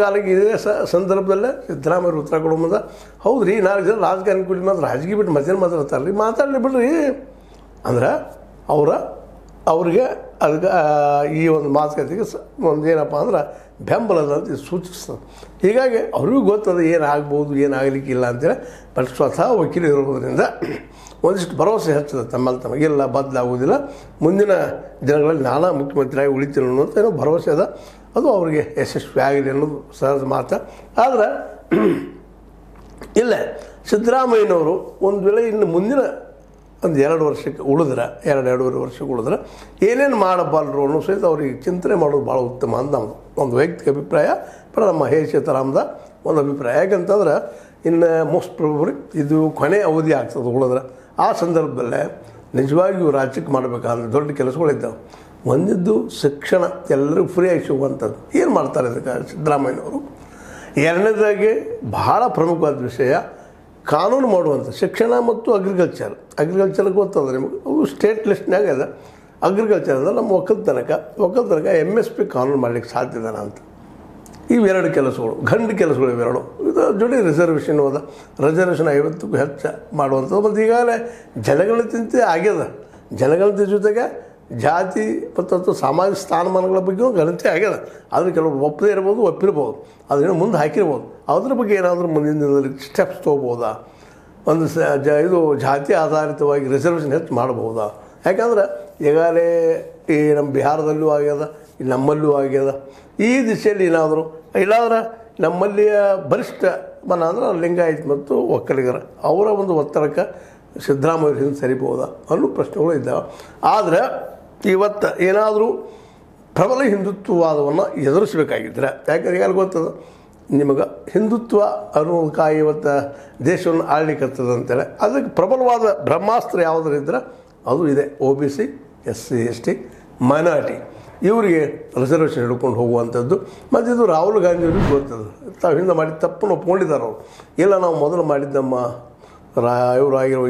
ಕಾಲಕ್ಕೆ ಇದೇ ಸಂದರ್ಭದಲ್ಲೇ ಸಿದ್ದರಾಮಯ್ಯ ಉತ್ತರ ಕೊಡೋ ಮುಂದೆ ಹೌದು ರೀ 4 ಜನ ರಾಜಕಾರಣ ಕೂಡಿ ಮಾತ್ರ ರಾಜಕೀಯ ಬಿಟ್ಟು ಮಧ್ಯಾಹ್ನ ಮಾತಾಡ್ತಾರೆ ರೀ ಮಾತಾಡಲಿ ಬಿಡ್ರಿ ಅಂದ್ರೆ ಅವ್ರಿಗೆ ಅದಕ್ಕೆ ಈ ಒಂದು ಮಾತುಕತೆಗೆ ಒಂದು ಏನಪ್ಪ ಅಂದ್ರೆ ಬೆಂಬಲದ ಅಂತ ಸೂಚಿಸ್ತದೆ. ಹೀಗಾಗಿ ಅವ್ರಿಗೂ ಗೊತ್ತದ ಏನಾಗ್ಬೋದು ಏನಾಗಲಿಕ್ಕಿಲ್ಲ ಅಂತೇಳಿ. ಬಟ್ ಸ್ವತಃ ವಕೀಲರು ಇರೋದ್ರಿಂದ ಒಂದಿಷ್ಟು ಭರವಸೆ ಹೆಚ್ಚದ ತಮ್ಮಲ್ಲಿ ತಮಗೆಲ್ಲ ಬದಲಾಗುವುದಿಲ್ಲ, ಮುಂದಿನ ದಿನಗಳಲ್ಲಿ ನಾನಾ ಮುಖ್ಯಮಂತ್ರಿಯಾಗಿ ಉಳಿತೀನಿ ಅನ್ನೋದು ಏನೋ ಭರವಸೆ ಅದ. ಅದು ಅವರಿಗೆ ಯಶಸ್ವಿ ಆಗಲಿ ಅನ್ನೋದು ಸಹಜ ಮಾತು. ಆದರೆ ಇಲ್ಲೇ ಸಿದ್ದರಾಮಯ್ಯನವರು ಒಂದು ವೇಳೆ ಇನ್ನು ಮುಂದಿನ ಒಂದು 2 ವರ್ಷಕ್ಕೆ ಉಳಿದ್ರೆ 2-2.5 ವರ್ಷಕ್ಕೆ ಉಳಿದ್ರೆ ಏನೇನು ಮಾಡಬಲ್ಲರು ಅನ್ನೋ ಸಹಿತ ಅವ್ರಿಗೆ ಚಿಂತನೆ ಮಾಡೋದು ಭಾಳ ಉತ್ತಮ ಅಂತ ನಮ್ಮದು ಒಂದು ವೈಯಕ್ತಿಕ ಅಭಿಪ್ರಾಯ. ನಮ್ಮ ಹೇಶೇತರಾಮ್ದ ಒಂದು ಅಭಿಪ್ರಾಯ. ಯಾಕಂತಂದ್ರೆ ಇನ್ನು ಮೋಸ್ಟ್ ಪ್ರಾಬಬ್ಲಿ ಇದು ಕೊನೆ ಅವಧಿ ಆಗ್ತದೆ ಉಳಿದ್ರೆ. ಆ ಸಂದರ್ಭದಲ್ಲೇ ನಿಜವಾಗಿಯೂ ರಾಜ್ಯಕ್ಕೆ ಮಾಡಬೇಕಾದ್ರೆ ದೊಡ್ಡ ಕೆಲಸಗಳಿದ್ದಾವೆ. ಒಂದಿದ್ದು ಶಿಕ್ಷಣ ಎಲ್ಲರಿಗೂ ಫ್ರೀಯಾಗಿ ಸಿಗುವಂಥದ್ದು. ಏನು ಮಾಡ್ತಾರೆ ಇದಕ್ಕೆ ಸಿದ್ದರಾಮಯ್ಯನವರು? ಎರಡನೇದಾಗಿ ಬಹಳ ಪ್ರಮುಖವಾದ ವಿಷಯ ಕಾನೂನು ಮಾಡುವಂಥ ಶಿಕ್ಷಣ ಮತ್ತು ಅಗ್ರಿಕಲ್ಚರ್ಗೆ ಗೊತ್ತಂದ್ರೆ ನಿಮಗೆ ಅದು ಸ್ಟೇಟ್ ಲಿಸ್ಟ್ನಾಗ ಇದೆ. ಅಗ್ರಿಕಲ್ಚರ್ ಅಂದರೆ ನಮ್ಮ ಒಕ್ಕಲ್ತನಕ MSP ಕಾನೂನು ಮಾಡಲಿಕ್ಕೆ ಸಾಧ್ಯ ಇದೆ ಅಂತ. ಇವೆರಡು ಕೆಲಸಗಳು ಗಂಡು ಕೆಲಸಗಳು ಇವೆರಡು. ಇದು ಜೊತೆ ರಿಸರ್ವೇಷನ್ ಹೋದ ರಿಸರ್ವೇಷನ್ 50ಕ್ಕೂ ಹೆಚ್ಚು ಮಾಡುವಂಥದ್ದು. ಮತ್ತು ಈಗಾಗಲೇ ಜನಗಣತಿ ಆಗ್ಯದ. ಜನಗಣತಿ ಜೊತೆಗೆ ಜಾತಿ ಮತ್ತು ಸಾಮಾಜಿಕ ಸ್ಥಾನಮಾನಗಳ ಬಗ್ಗೆ ಗಣತಿ ಆಗ್ಯದ. ಆದರೆ ಕೆಲವರು ಒಪ್ಪದೇ ಇರ್ಬೋದು, ಒಪ್ಪಿರ್ಬೋದು, ಅದನ್ನು ಮುಂದೆ ಹಾಕಿರ್ಬೋದು. ಅದ್ರ ಬಗ್ಗೆ ಏನಾದರೂ ಮುಂದಿನ ದಿನದಲ್ಲಿ ಸ್ಟೆಪ್ಸ್ ತೊಗೋಬೋದಾ, ಒಂದು ಇದು ಜಾತಿ ಆಧಾರಿತವಾಗಿ ರಿಸರ್ವೇಷನ್ ಹೆಚ್ಚು ಮಾಡ್ಬೋದಾ? ಯಾಕಂದ್ರೆ ಈಗಾಗಲೇ ಈ ನಮ್ಮ ಬಿಹಾರದಲ್ಲೂ ಆಗ್ಯದ, ನಮ್ಮಲ್ಲೂ ಆಗ್ಯದ. ಈ ದಿಶೆಯಲ್ಲಿ ಏನಾದರೂ ಇಲ್ಲಾಂದ್ರೆ ನಮ್ಮಲ್ಲಿಯ ಬಲಿಷ್ಠ ಮನ ಅಂದ್ರೆ ಲಿಂಗಾಯತ್ ಮತ್ತು ಒಕ್ಕಲಿಗರ ಅವರ ಒಂದು ಒತ್ತಡಕ್ಕೆ ಸಿದ್ದರಾಮಯ್ಯ ಹಿಂದೆ ಸರಿಬೋದಾ ಅನ್ನೋ ಪ್ರಶ್ನೆಗಳು ಇದ್ದಾವೆ. ಆದರೆ ಇವತ್ತು ಏನಾದರೂ ಪ್ರಬಲ ಹಿಂದುತ್ವವಾದವನ್ನು ಎದುರಿಸಬೇಕಾಗಿದ್ದರೆ, ಯಾಕಂದ್ರೆ ಈಗ ಗೊತ್ತದ ನಿಮಗೆ ಹಿಂದುತ್ವ ಅನ್ನೋದಕ್ಕೆ ಇವತ್ತು ದೇಶವನ್ನು ಆಳ್ಲಿಕ್ಕತ್ತದ ಅಂತೇಳಿ ಅದಕ್ಕೆ ಪ್ರಬಲವಾದ ಬ್ರಹ್ಮಾಸ್ತ್ರ ಯಾವುದರಿದ್ದರೆ ಅದು ಇದೆ OBC SC ST ಮೈನಾರಿಟಿ ಇವರಿಗೆ ರಿಸರ್ವೇಷನ್ ಹಿಡ್ಕೊಂಡು ಹೋಗುವಂಥದ್ದು. ಮತ್ತು ಇದು ರಾಹುಲ್ ಗಾಂಧಿಯವ್ರಿಗೆ ಗೊತ್ತದ. ತಾವು ಹಿಂದೆ ಮಾಡಿದ ತಪ್ಪನ್ನು ಒಪ್ಕೊಂಡಿದ್ದಾರೆ ಅವರು. ಇಲ್ಲ ನಾವು ಮೊದಲು ಮಾಡಿದ್ದಮ್ಮ ಇವರಾಗಿರೋ